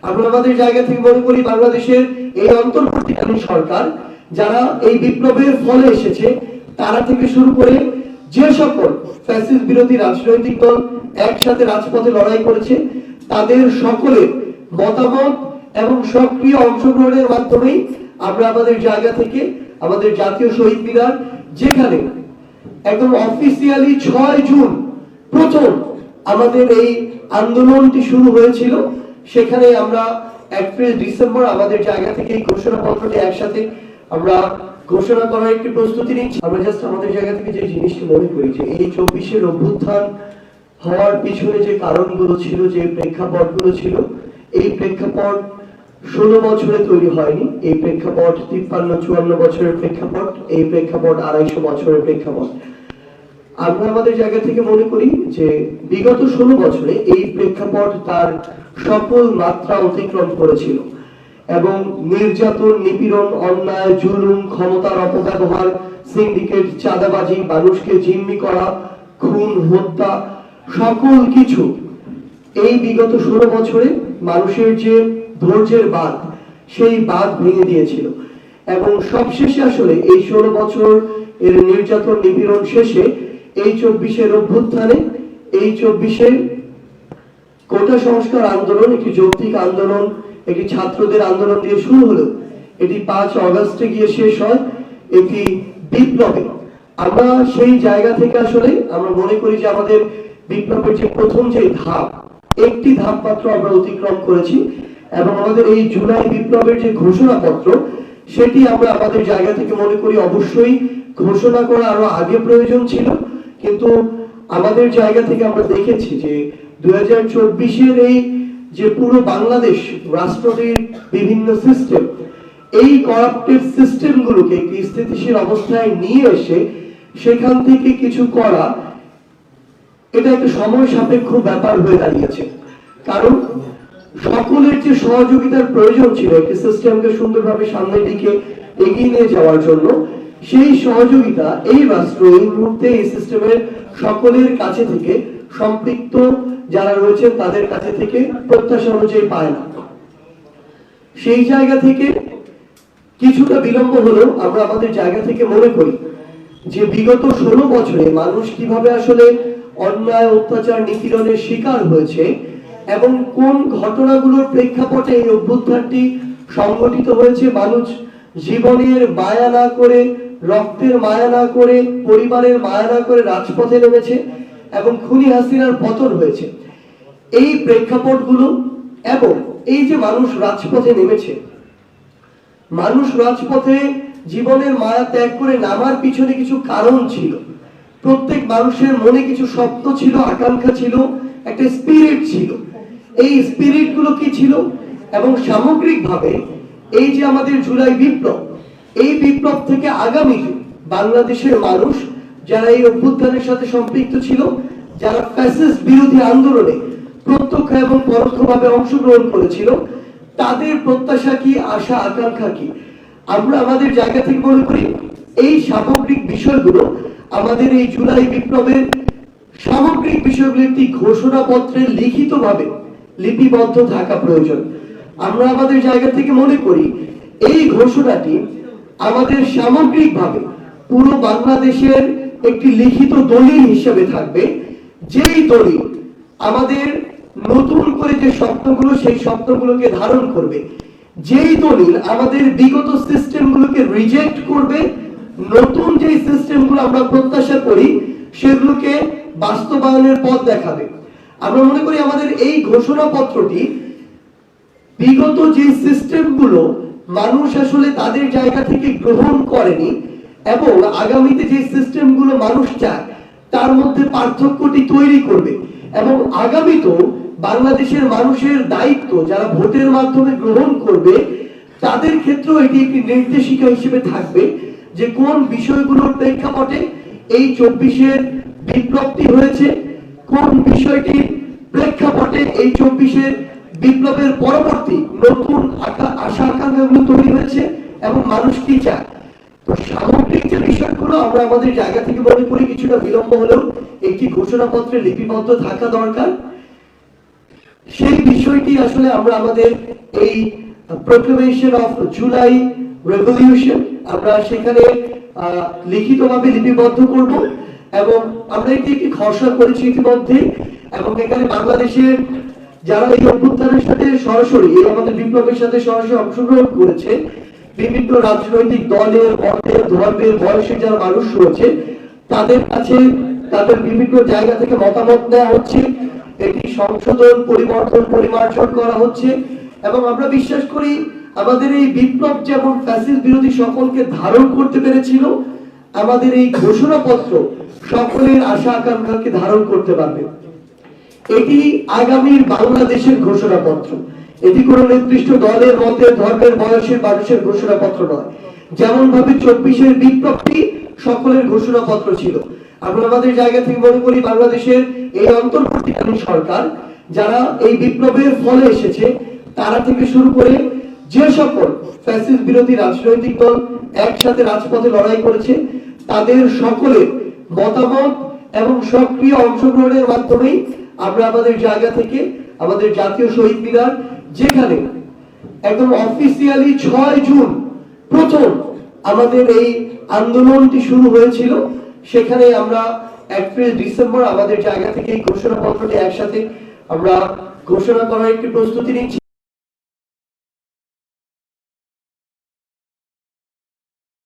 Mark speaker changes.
Speaker 1: আমরা আমাদের জায়গা থেকে মনে করি বাংলাদেশের এই অন্তর্বর্তীকালীন সরকার যারা এই বিপ্লবের ফলে এসেছে তারা থেকে শুরু করে যে সকল ফ্যাসিস্ট বিরোধী রাজনৈতিক দল একসাথে রাজপথে লড়াই করেছে তাদের সকলের মতামত এবং সক্রিয় অংশগ্রহণের মাধ্যমেই আমরা আমাদের জায়গা থেকে আমাদের জাতীয় শহীদ মিনার, যেখানে একদম অফিসিয়ালি 6 জুন প্রথম আমাদের এই আন্দোলনটি শুরু হয়েছিল, সেখানে আমরা এপ্রিল ডিসেম্বর আমাদের জায়গা থেকে এই ঘোষণাপত্রটি একসাথে আমরা ঘোষণা করার একটি প্রস্তুতি নিচ্ছি। আমরা জাস্ট আমাদের জায়গা থেকে যে জিনিসটি মনে করি যে এই 24-এর অভ্যুত্থান হওয়ার পিছনে যে কারণগুলো ছিল, যে প্রেক্ষাপটগুলো ছিল, এই প্রেক্ষাপট 16 বছরে তৈরি হয়নি। এই প্রেক্ষাপট 53-54 বছরের প্রেক্ষাপট, এই প্রেক্ষাপট 250 বছরের প্রেক্ষাপট। আমরা আমাদের জায়গা থেকে মনে করি যে বিগত 16 বছরে এই প্রেক্ষাপট তার সকল মাত্রা অতিক্রম করেছিল এবং নির্যাতন, নিপীড়ন, অন্যায়, জুলুম, ক্ষমতার অপব্যবহার, সিন্ডিকেট, চাঁদাবাজি, মানুষকে জিম্মি করা, খুন, হত্যা, সকল কিছু এই বিগত 16 বছরে মানুষের যে ধৈর্যের বাঁধ, সেই বাঁধ ভেঙে দিয়েছিল। এবং সবশেষে আসলে এই 16 বছর এর নির্যাতন, নিপীড়ন শেষে এই 24-এর অভ্যুত্থানে, এই 24-এর কোটা সংস্কার আন্দোলন একটি যৌক্তিক আন্দোলন, একটি ছাত্রদের আন্দোলন দিয়ে শুরু হলো, এটি 5 অগস্টে গিয়ে শেষ হয় একটি বিপ্লবে। আমরা সেই জায়গা থেকে আসলে আমরা মনে করি যে আমাদের বিপ্লবের যে প্রথম যে ধাপ, একটি ধাপ মাত্র আমরা অতিক্রম করেছি এবং আমাদের এই জুলাই বিপ্লবের যে ঘোষণাপত্র, সেটি আমরা আমাদের জায়গা থেকে মনে করি অবশ্যই ঘোষণা করা আরো আগে প্রয়োজন ছিল। কিন্তু আমাদের জায়গা থেকে আমরা দেখেছি যে 2024-এর এই যে পুরো বাংলাদেশ রাষ্ট্রটির বিভিন্ন সিস্টেম, এই করাপ্টেড সিস্টেমগুলোকে একটি স্থিতিশীল অবস্থায় নিয়ে এসে সেখান থেকে কিছু করা, এটা একটা সময় সাপেক্ষ ব্যাপার হয়ে দাঁড়িয়েছে। কারণ সকলের যে সহযোগিতার প্রয়োজন ছিল একটি সিস্টেমকে সুন্দরভাবে সামনের দিকে এগিয়ে নিয়ে যাওয়ার জন্য, সেই সহযোগিতা এই রাষ্ট্র এই মুহূর্তে এই সিস্টেমের সকলের কাছে থেকে, সম্পৃক্ত যারা রয়েছেন তাদের কাছে থেকে প্রত্যাশা অনুযায়ী পায় না। সেই জায়গা থেকে কিছুটা বিলম্ব হলেও আমরা আমাদের জায়গা থেকে মনে করি যে বিগত 16 বছরে মানুষ কিভাবে আসলে অন্যায়, অত্যাচার, নিপীড়নের শিকার হয়েছে এবং কোন ঘটনাগুলোর প্রেক্ষাপটে এই অভ্যুত্থানটি সংগঠিত হয়েছে। মানুষ জীবনের মায়া না করে, রক্তের মায়া না করে, পরিবারের মায়া না করে রাজপথে নেমেছে এবং খুনি হাসিনার পতন হয়েছে। এই প্রেক্ষাপটগুলো এবং এই যে মানুষ রাজপথে নেমেছে, মানুষ রাজপথে জীবনের মায়া ত্যাগ করে নামার পিছনে কিছু কারণ ছিল। প্রত্যেক মানুষের মনে কিছু স্বপ্ন ছিল, আকাঙ্ক্ষা ছিল, একটা স্পিরিট ছিল। এই স্পিরিট গুলো কি ছিল এবং সামগ্রিকভাবে এই যে আমাদের জুলাই বিপ্লব, এই বিপ্লব থেকে আগামী বাংলাদেশের মানুষ যারা এই অভ্যুত্থানের সাথে সম্পৃক্ত ছিল, যারা ফ্যাসিস্ট বিরোধী আন্দোলনে প্রত্যক্ষ এবং পরোক্ষভাবে অংশগ্রহণ করেছিল, তাদের প্রত্যাশা কি, আশা, আকাঙ্ক্ষা কি। আমরা আমাদের জায়গা থেকে মনে করি এই সামগ্রিক বিষয়গুলো আমাদের এই জুলাই বিপ্লবের সামগ্রিক বিষয়গুলো একটি ঘোষণাপত্রে লিখিতভাবে লিপিবদ্ধ থাকা প্রয়োজন। আমরা আমাদের জায়গা থেকে মনে করি এই ঘোষণাটি আমাদের সামগ্রিকভাবে পুরো বাংলাদেশের একটি লিখিত দলিল হিসেবে থাকবে, যেই দলিল আমাদের নতুন করে যে স্বপ্নগুলো, সেই স্বপ্নগুলোকে ধারণ করবে, যেই দলিল আমাদের বিগত সিস্টেমগুলোকে রিজেক্ট করবে, নতুন যে সিস্টেমগুলো আমরা প্রত্যাশা করি সেগুলোকে বাস্তবায়নের পথ দেখাবে। আমরা মনে করি আমাদের এই ঘোষণাপত্রটি বিগত যে সিস্টেমগুলো মানুষ আসলে তাদের জায়গা থেকে গ্রহণ করেনি এবং আগামীতে যে সিস্টেমগুলো মানুষ চায় তার মধ্যে পার্থক্যটি তৈরি করবে এবং আগামীতেও বাংলাদেশের মানুষের দায়িত্ব যারা ভোটের মাধ্যমে গ্রহণ করবে তাদের ক্ষেত্রেও এটি একটি নির্দেশিকা হিসেবে থাকবে যে কোন বিষয়গুলোর প্রেক্ষাপটে এই 24-এর বিপ্লবটি হয়েছে, কোন বিষয়টি প্রেক্ষাপটে এই 24-এর বিপ্লবের পরবর্তী নতুন আশা আকাঙ্ক্ষাগুলো তৈরি হয়েছে এবং মানুষ কি চায়। তো সামগ্রিক যে বিষয়গুলো আমরা আমাদের জায়গা থেকে মনে করি কিছুটা বিলম্ব হলেও একটি ঘোষণাপত্রে লিপিবদ্ধ থাকা দরকার। সেই বিষয়টি আসলে আমরা আমাদের এই প্রোক্লেমেশন অফ জুলাই রেভলিউশন আমরা সেখানে লিখিতভাবে লিপিবদ্ধ করব এবং আমরা এটি একটি খসড়া করেছি ইতিমধ্যে এবং এখানে বাংলাদেশের যারা এই অভ্যুত্থানের সাথে সরাসরি এই আমাদের বিপ্লবের সাথে সরাসরি অংশগ্রহণ করেছে বিভিন্ন রাজনৈতিক দলের মতের ধর্মের বয়সের যারা মানুষ রয়েছে তাদের কাছে তাদের বিভিন্ন জায়গা থেকে মতামত নেওয়া হচ্ছে, এটি সংশোধন পরিবর্তন পরিমার্জন করা হচ্ছে এবং আমরা বিশ্বাস করি আমাদের এই বিপ্লব যেমন ফ্যাসিস্ট বিরোধী সকলকে ধারণ করতে পেরেছিল, আমাদের এই ঘোষণাপত্র সকলের আশা আকাঙ্ক্ষাকে ধারণ করতে পারবে। এটি আগামীর বাংলাদেশের ঘোষণাপত্র, এটি কোনো নির্দিষ্ট দলের মতের ধর্মের বয়সের মানুষের ঘোষণাপত্র নয়। যেমন ভাবে 24-এর বিপ্লবটি সকলের ঘোষণাপত্র ছিল, আমরা আমাদের জায়গা থেকে মনে করি বাংলাদেশের এই অন্তর্বর্তীকালীন সরকার যারা এই বিপ্লবের ফলে এসেছে তারা থেকে শুরু করে যে সকল ফ্যাসিস্ট বিরোধী রাজনৈতিক দল একসাথে রাজপথে লড়াই করেছে তাদের সকলের মতামত এবং সক্রিয় অংশগ্রহণের মাধ্যমেই আমরা আমাদের জায়গা থেকে আমাদের জাতীয় শহীদ মিনার, যেখানে একদম অফিসিয়ালি 6 জুন প্রথম আমাদের এই আন্দোলনটি শুরু হয়েছিল, সেখানে আমরা 31 ডিসেম্বর আমাদের জায়গা থেকে এই ঘোষণাপত্রটি একসাথে আমরা ঘোষণা করার একটি প্রস্তুতি নিচ্ছি।